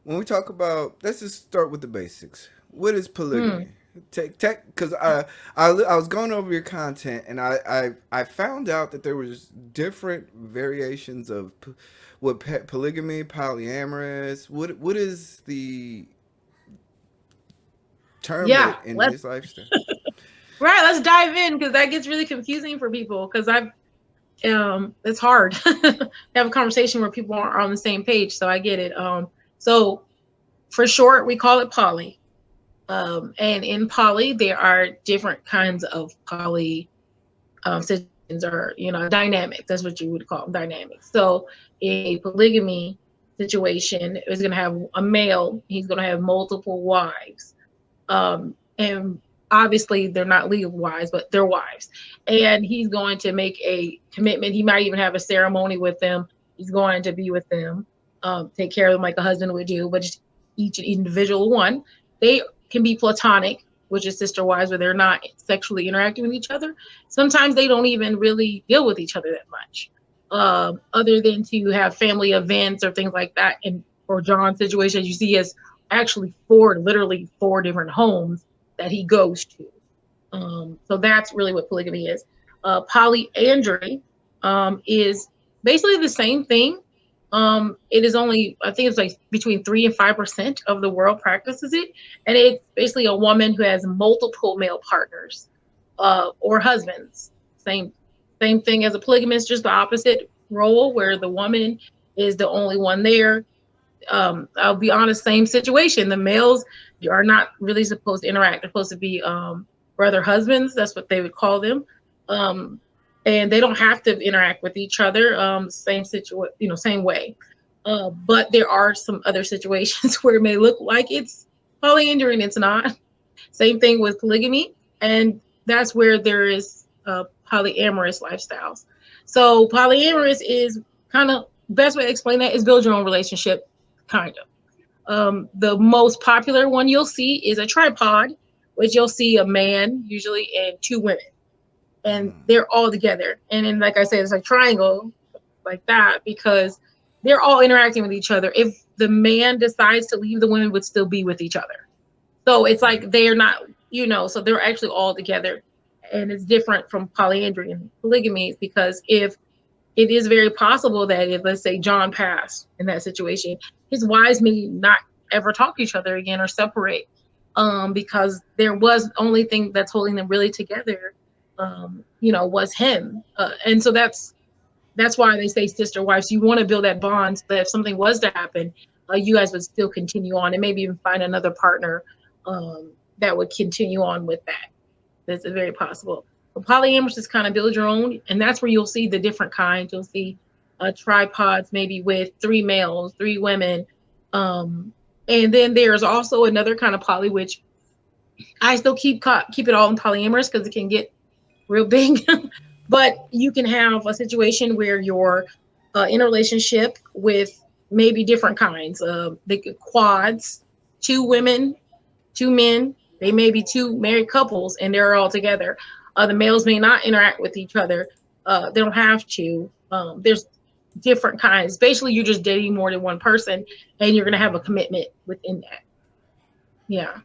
when we talk about, let's just start with the basics. What is Hmm. polygamy? Take because I was going over your content and I found out that there was different variations of what polygamy, polyamorous. What is the term Yeah, it in let's this lifestyle? right. Let's dive in because that gets really confusing for people. Because I've it's hard to have a conversation where people aren't on the same page. So I get it. So for short, we call it poly. And in poly, there are different kinds of poly situations or dynamics. That's what you would call them, dynamics. So a polygamy situation is going to have a male. He's going to have multiple wives, and obviously they're not legal wives, but they're wives. And he's going to make a commitment. He might even have a ceremony with them. He's going to be with them, take care of them like a husband would do, but just each individual one. They can be platonic, which is sister wives, where they're not sexually interacting with each other. Sometimes they don't even really deal with each other that much, other than to have family events or things like that. And for John's situation, you see, he has actually literally four different homes that he goes to. So that's really what polygamy is. Polyandry is basically the same thing. It is only, I think it's like between 3 and 5% of the world practices it, and it's basically a woman who has multiple male partners or husbands. Same thing as a polygamist, just the opposite role where the woman is the only one there. I'll be honest, same situation. The males are not really supposed to interact. They're supposed to be brother husbands. That's what they would call them. Um, and they don't have to interact with each other. Same situation, same way. But there are some other situations where it may look like it's polyandry and it's not. Same thing with polygamy, and that's where there is polyamorous lifestyles. So polyamorous is kind of best way to explain that is build your own relationship, kind of. The most popular one you'll see is a tripod, which you'll see a man usually and two women, and Mm. they're all together. And then, like I said, it's a triangle like that because they're all interacting with each other. If the man decides to leave, the women would still be with each other. So it's like they're not, so they're actually all together. And it's different from polyandry and polygamy because if it is very possible that if, let's say, John passed in that situation, his wives may not ever talk to each other again or separate, because there was only thing that's holding them really together, was him. And so that's why they say sister wives. You want to build that bond so that if something was to happen, you guys would still continue on and maybe even find another partner that would continue on with that. That's very possible. But polyamorous is kind of build your own, and that's where you'll see the different kinds. You'll see tripods maybe with three males, three women, and then there's also another kind of poly, which I still keep it all in polyamorous because it can get real big. But you can have a situation where you're in a relationship with maybe different kinds of quads, two women, two men. They may be two married couples and they're all together. The males may not interact with each other. They don't have to. There's different kinds. Basically, you're just dating more than one person, and you're gonna have a commitment within that. Yeah.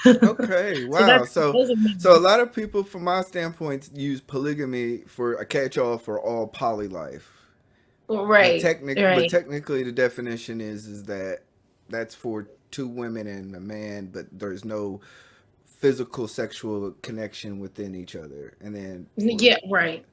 Okay, So wow. that's So those are so a main. lot of people from my standpoint use polygamy for a catch-all for all poly life. Right. But Right. technically the definition is that that's for two women and a man, but there's no physical sexual connection within each other. And then for Yeah. Right.